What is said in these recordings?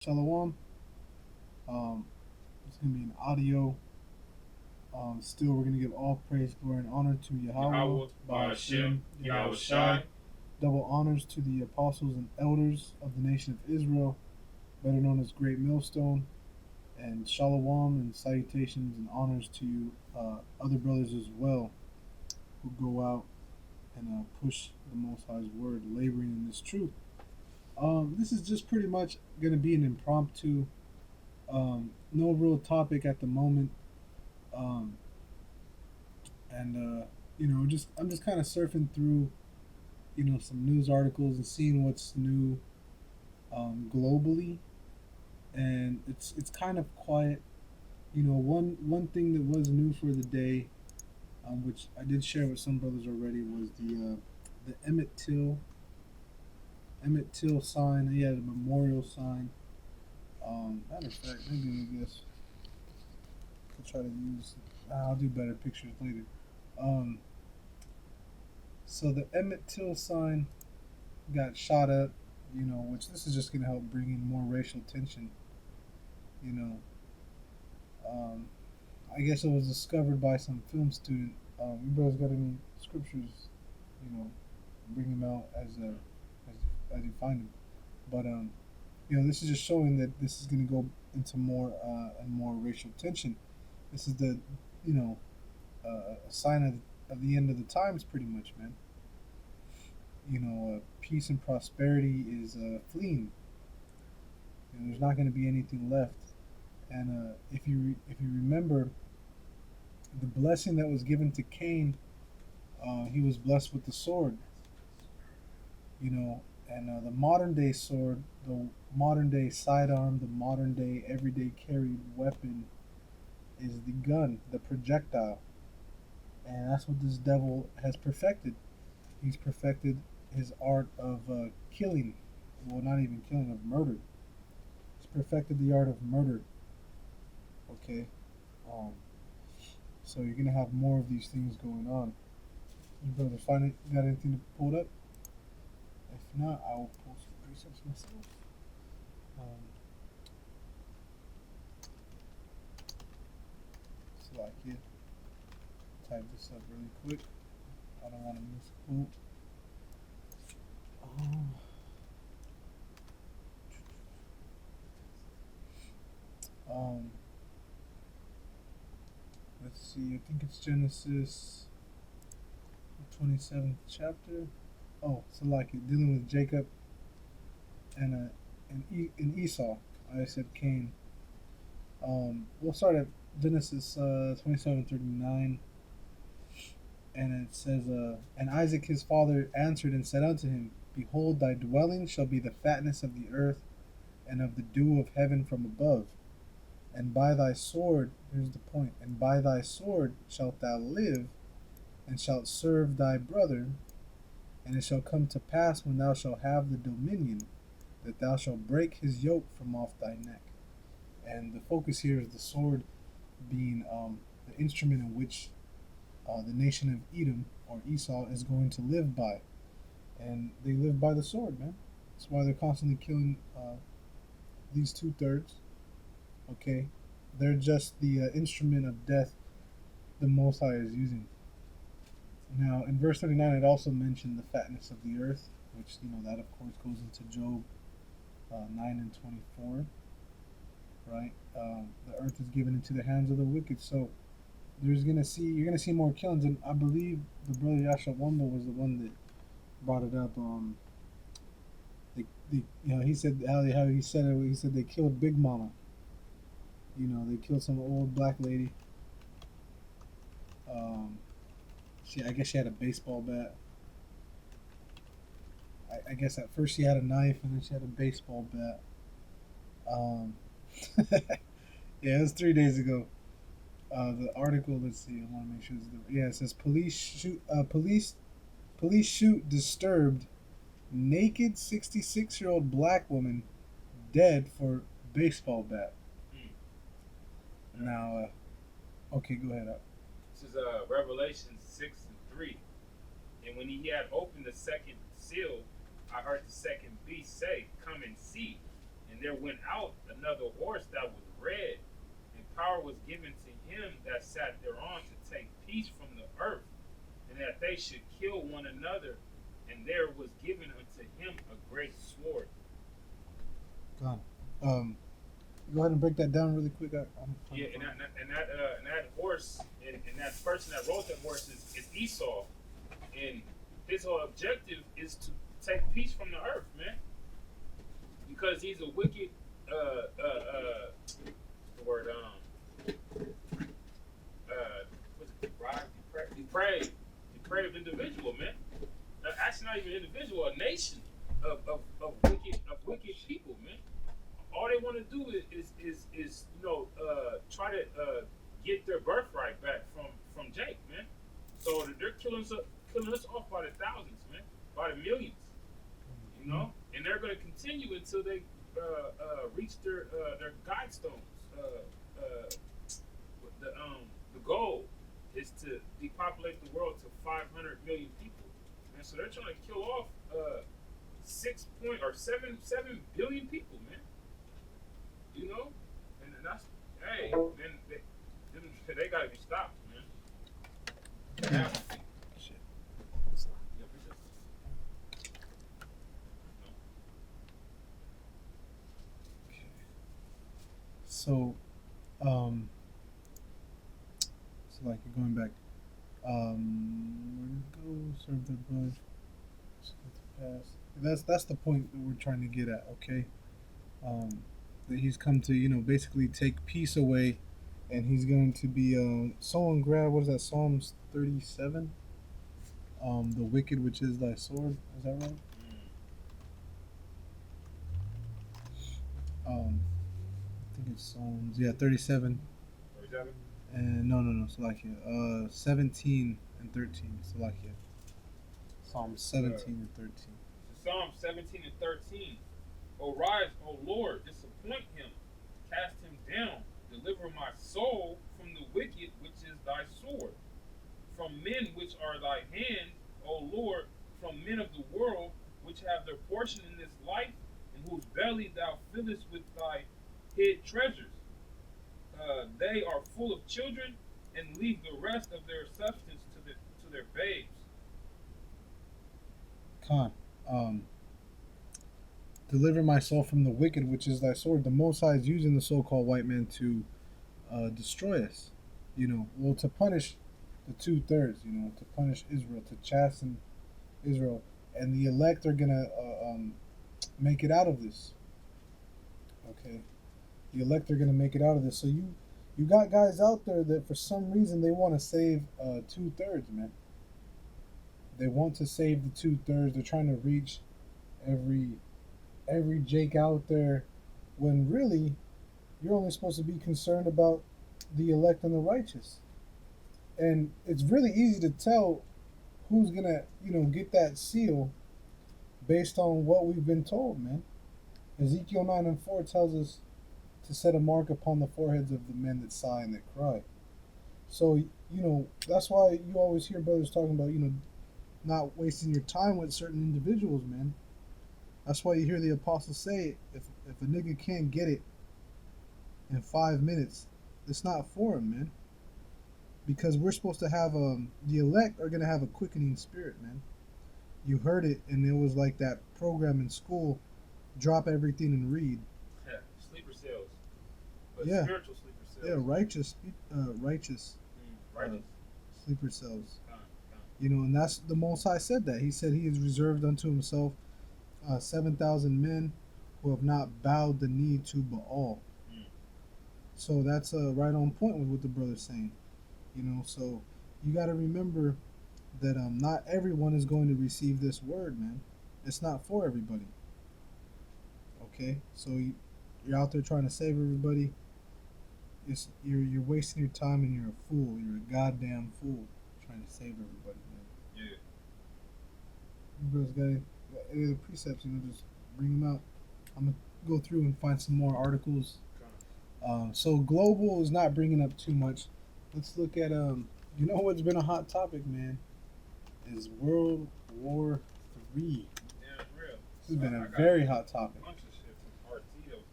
Shalom. It's going to be an audio. Still, we're going to give all praise, glory, and honor to Yahweh, Yahweh, Ba'ashem, Ba'ashem, Yahweh Yahweh Shai. Shai. Double honors to the apostles and elders of the nation of Israel, better known as Great Millstone. And Shalom and salutations and honors to other brothers as well who go out and push the Most High's word, laboring in this truth. This is just pretty much going to be an impromptu, no real topic at the moment. Um, and just I'm just kind of surfing through, some news articles and seeing what's new globally, and it's kind of quiet. One thing that was new for the day, which I did share with some brothers already, was the Emmett Till sign. He had a memorial sign. Matter of fact, maybe I guess I'll try to use. I'll do better pictures later. Um, so the Emmett Till sign got shot up, which this is just going to help bring in more racial tension. You know, um, I guess it was discovered by some film student. You brothers got any scriptures? Bring them out as you find them. But this is just showing that this is going to go into more and more racial tension. This is the you know a sign of the end of the times, pretty much, man. Peace and prosperity is fleeing. There's not going to be anything left. And if you remember the blessing that was given to Cain, he was blessed with the sword. And the modern day sword, the modern day sidearm, the modern day everyday carried weapon is the gun, the projectile, and that's what this devil has perfected. He's perfected his art of killing. Well, not even killing, of murder. He's perfected the art of murder. Okay. Um, so you're gonna have more of these things going on. You brothers find it? Got anything to pull up? If not, I will pull some precepts myself. Um, so I can type this up really quick. I don't want to misquote. Um, um, let's see. I think it's Genesis, the 27th chapter. Oh, so like dealing with Jacob and Esau. I said Cain. We'll start at Genesis 27:39, and it says, "And Isaac his father answered and said unto him, Behold, thy dwelling shall be the fatness of the earth, and of the dew of heaven from above. And by thy sword," here's the point, "and by thy sword shalt thou live, and shalt serve thy brother. And it shall come to pass when thou shalt have the dominion, that thou shalt break his yoke from off thy neck." And the focus here is the sword being the instrument in which the nation of Edom or Esau is going to live by. And they live by the sword, man. That's why they're constantly killing these two-thirds. Okay, they're just the instrument of death the Most High is using. Now, in verse 39, it also mentioned the fatness of the earth, which that of course goes into Job 9 and 24, right? The earth is given into the hands of the wicked, so you're gonna see more killings, and I believe the brother Yasha Wamba was the one that brought it up. He said how he said it. He said they killed Big Mama. They killed some old black lady. Um, I guess she had a baseball bat. I guess at first she had a knife and then she had a baseball bat. Um, yeah, it was 3 days ago. The article. Let's see. I want to make sure. It says police shoot disturbed naked 66-year-old black woman dead for baseball bat. Now, okay, go ahead. This is Revelation 6:3. And when he had opened the second seal, I heard the second beast say, Come and see. And there went out another horse that was red, and power was given to him that sat thereon to take peace from the earth, and that they should kill one another. And there was given unto him a great sword. God. Go ahead and break that down really quick. Yeah, and that horse and that person that rode that horse is Esau, and his whole objective is to take peace from the earth, man, because he's a wicked, what's the word, what's it, depraved individual, man. Actually, not even individual, a nation of wicked people, man. All they want to do is try to get their birthright back from Jake, man. So they're killing us off by the thousands, man, by the millions, and they're going to continue until they reach their guide stones. The goal is to depopulate the world to 500 million people, and so they're trying to kill off 7 billion people, man. And that's then they gotta be stopped, man. Yeah. Shit. Okay. So, like you're going back. Where did it go? Serve their blood. That's the point that we're trying to get at. Okay. That he's come to basically take peace away, and he's going to be someone grab, what is that, Psalms 37, the wicked which is thy sword, is that right? I think it's Psalms, 37. 37? And no, Salakia, 17 and 13, Salakia. Psalms 17 and 13. So Psalm 17 and 13. Arise, O Lord, disappoint him, cast him down, deliver my soul from the wicked which is thy sword, from men which are thy hand, O Lord, from men of the world which have their portion in this life, in whose belly thou fillest with thy hid treasures. They are full of children, and leave the rest of their substance to their babes. Khan, deliver my soul from the wicked, which is thy sword. The Most High is using the so-called white man to destroy us. To punish the 2/3. To punish Israel, to chasten Israel, and the elect are gonna make it out of this. Okay, the elect are gonna make it out of this. So you got guys out there that for some reason they want to save 2/3, man. They want to save the 2/3. They're trying to reach every Jake out there, when really you're only supposed to be concerned about the elect and the righteous. And it's really easy to tell who's gonna get that seal based on what we've been told, man. Ezekiel 9 and 4 tells us to set a mark upon the foreheads of the men that sigh and that cry. So that's why you always hear brothers talking about not wasting your time with certain individuals, man. That's why you hear the apostles say, if a nigga can't get it in 5 minutes, it's not for him, man. Because we're supposed to have the elect are gonna have a quickening spirit, man. You heard it, and it was like that program in school, drop everything and read. Yeah, sleeper cells. But Yeah. spiritual sleeper cells. Yeah, righteous Righteous. sleeper cells. Con. And that's the Most High said that. He said he has reserved unto himself 7,000 men who have not bowed the knee to Baal. So that's right on point with what the brother's saying. So you got to remember that not everyone is going to receive this word, man. It's not for everybody. Okay, so you're out there trying to save everybody. You're wasting your time, and you're a fool. You're a goddamn fool trying to save everybody, man. Yeah. You brothers got any other precepts? Just bring them out. I'm gonna go through and find some more articles. So global is not bringing up too much. Let's look at what's been a hot topic, man, is World War III. Yeah, it's real. This has been a very hot topic. A bunch of shit from RT that was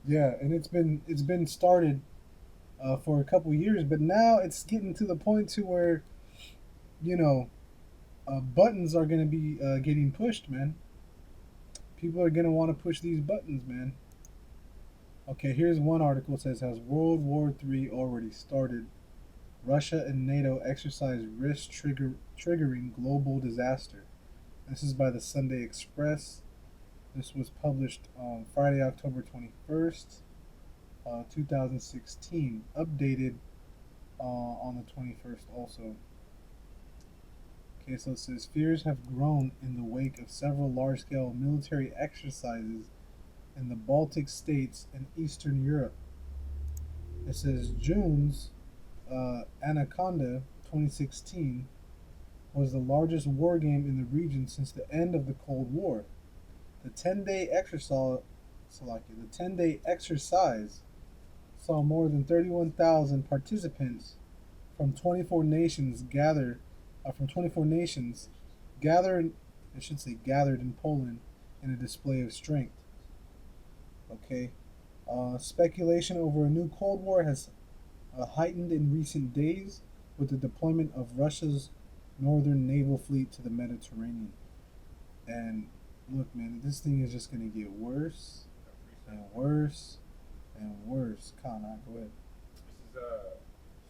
Yeah, and it's been started for a couple years, but now it's getting to the point to where you know buttons are gonna be getting pushed, man. People are gonna want to push these buttons, man. Okay, here's one article that says, has World War III already started? Russia and NATO exercise risk triggering global disaster. This is by the Sunday Express. This was published on Friday, October 21st, 2016. Updated on the 21st also. Okay, so it says fears have grown in the wake of several large scale military exercises in the Baltic states and Eastern Europe. It says June's Anaconda 2016 was the largest war game in the region since the end of the Cold War. The 10-day exercise, the 10-day exercise saw more than 31,000 participants from 24 nations from 24 nations gathered, I should say gathered in Poland in a display of strength. Okay, speculation over a new Cold War has heightened in recent days with the deployment of Russia's northern naval fleet to the Mediterranean. And look, man, this thing is just going to get worse and worse and worse. Kana, go ahead. This is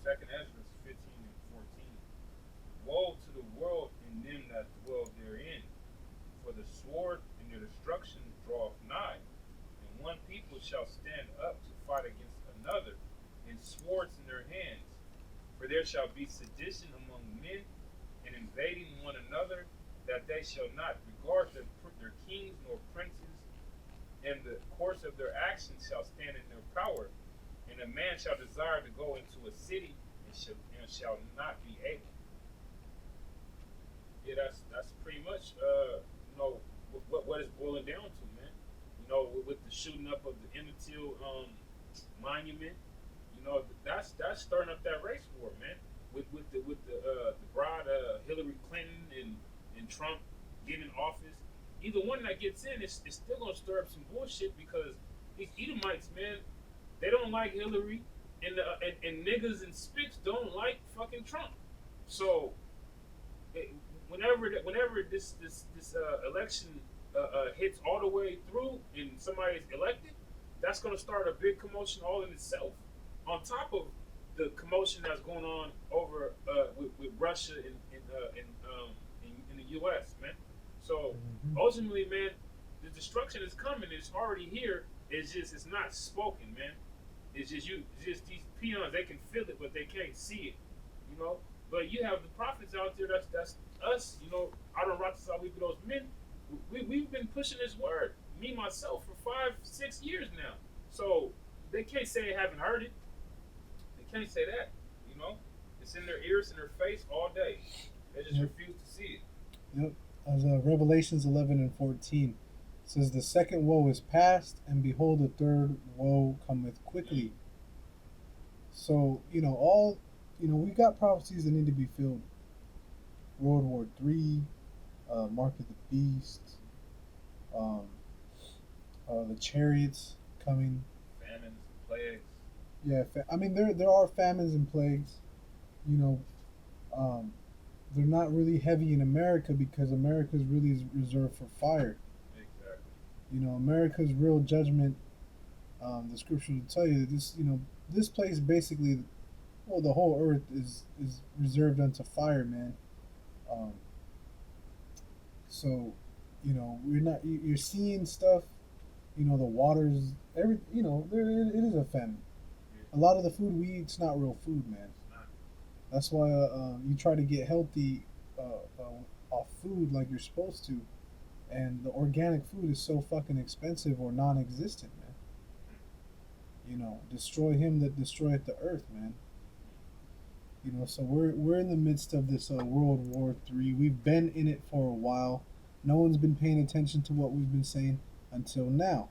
Second Ezra 15 and 14. Woe to the world and them that dwell therein, for the sword and their destruction draweth nigh, and one people shall stand up to fight against another, and swords in their hands. For there shall be sedition among men, and invading one another, that they shall not regard their kings nor princes, and the course of their actions shall stand in their power. And a man shall desire to go into a city, and shall not be able. Yeah, that's pretty much what it's boiling down to, man. With the shooting up of the Emmett monument, that's stirring up that race war, man. With the broad Hillary Clinton and Trump getting in office, either one that gets in is still gonna stir up some bullshit because these Edomites, man, they don't like Hillary, and niggas and spics don't like fucking Trump. So it, whenever this election hits all the way through and somebody is elected, that's going to start a big commotion all in itself. On top of the commotion that's going on over with Russia in the U.S., man. So Mm-hmm. ultimately, man, the destruction is coming. It's already here. It's not spoken, man. It's just these peons. They can feel it, but they can't see it. You know. But you have the prophets out there. That's us. Out on Rochester, we those men. We've been pushing this word. Me myself for 5 6 years now. So they can't say they haven't heard it. They can't say that. You know. It's in their ears and their face all day. They just Yep. refuse to see it. Yep. As Revelations 11 and 14 says, the second woe is past, and behold, the third woe cometh quickly. So we got prophecies that need to be filled. World War III, Mark of the Beast, um, the chariots coming. Famines, plagues. Yeah, I mean there are famines and plagues. You know, um, they're not really heavy in America because America's really is reserved for fire. Exactly. America's real judgment. The scriptures will tell you that this place basically, well, the whole earth is reserved unto fire, man. Um, so, we're not. You're seeing stuff. The waters. There it is a famine. Yeah. A lot of the food we eat's not real food, man. It's not. That's why you try to get healthy off food like you're supposed to, and the organic food is so fucking expensive or non-existent, man. Destroy him that destroyeth the earth, man. So we're in the midst of this World War III. We've been in it for a while. No one's been paying attention to what we've been saying until now.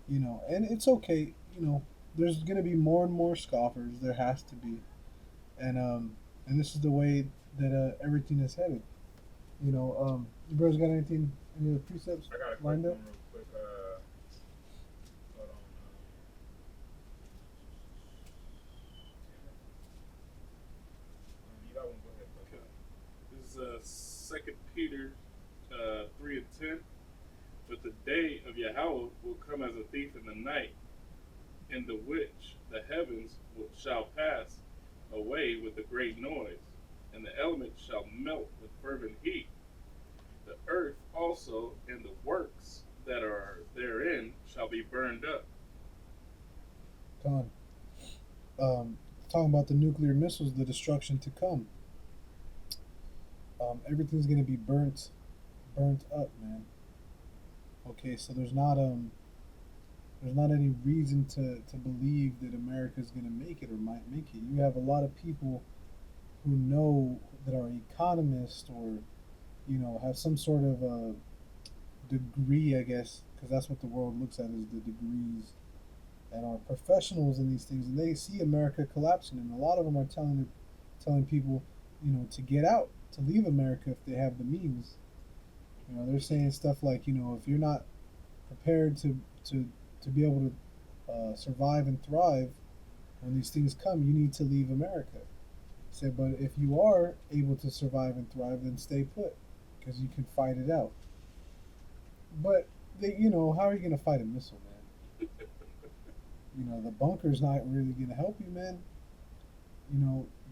And it's okay. There's gonna be more and more scoffers. There has to be, and this is the way that everything is headed. You bro's got any other precepts I got a quick lined one up? real quick. Hold on. day of Yahweh will come as a thief in the night, in the which the heavens shall pass away with a great noise, and the elements shall melt with fervent heat. The earth also and the works that are therein shall be burned up. Con. Talking about the nuclear missiles, the destruction to come. Everything's gonna be burnt up, man. Okay, so there's not any reason to believe that America's gonna make it or might make it. You have a lot of people who know that are economists or have some sort of a degree, I guess, because that's what the world looks at is the degrees and are professionals in these things, and they see America collapsing, and a lot of them are telling people, to get out, to leave America if they have the means. They're saying stuff like, if you're not prepared to be able to survive and thrive when these things come, you need to leave America. Say, but if you are able to survive and thrive, then stay put because you can fight it out. But how are you gonna fight a missile, man? The bunker's not really gonna help you, man.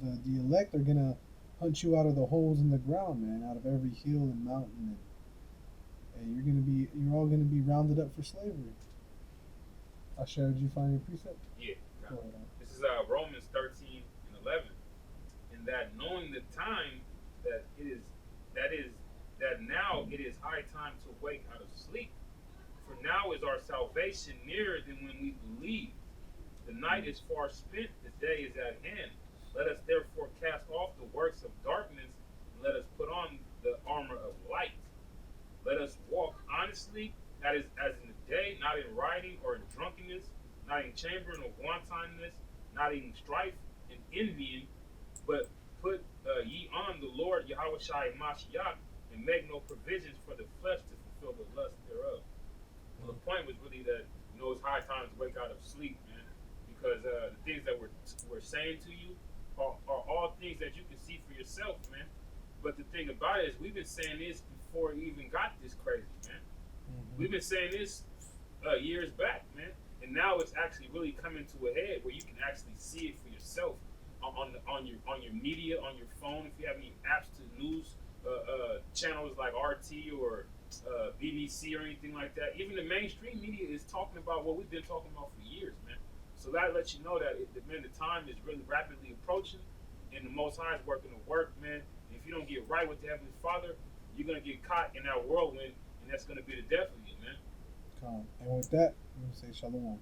The elect are gonna hunt you out of the holes in the ground, man, out of every hill and mountain, and you're all gonna be rounded up for slavery. Asher, did you find your precept? Yeah. Go ahead. This is Romans 13 and 11. And that knowing the time that it is that is that now it is high time to wake out of sleep. For now is our salvation nearer than when we believed. The night is far spent, the day is at hand. Let us therefore cast off the works of darkness, and let us put on the armor of light. Let us walk honestly, that is as in the day, not in rioting or in drunkenness, not in chambering or wantonness, not in strife and envying, but put ye on the Lord Yahweh Shai Mashiach, and make no provisions for the flesh to fulfill the lust thereof. Well, the point was really that it's high time to wake out of sleep, man, because the things that we're saying to you are all things that you can see for yourself, man. But the thing about it is, we've been saying this before we even got this crazy, man. Mm-hmm. We've been saying this years back, man, and now it's actually really coming to a head where you can actually see it for yourself on your media, on your phone. If you have any apps to news channels like RT or BBC or anything like that, even the mainstream media is talking about what we've been talking about for years, man. So that lets you know that the time is really rapidly approaching, and the Most High is working to work, man. And if you don't get right with the Heavenly Father, you're gonna get caught in that whirlwind, and that's gonna be the death of you, man. And with that, I'm gonna say shalom.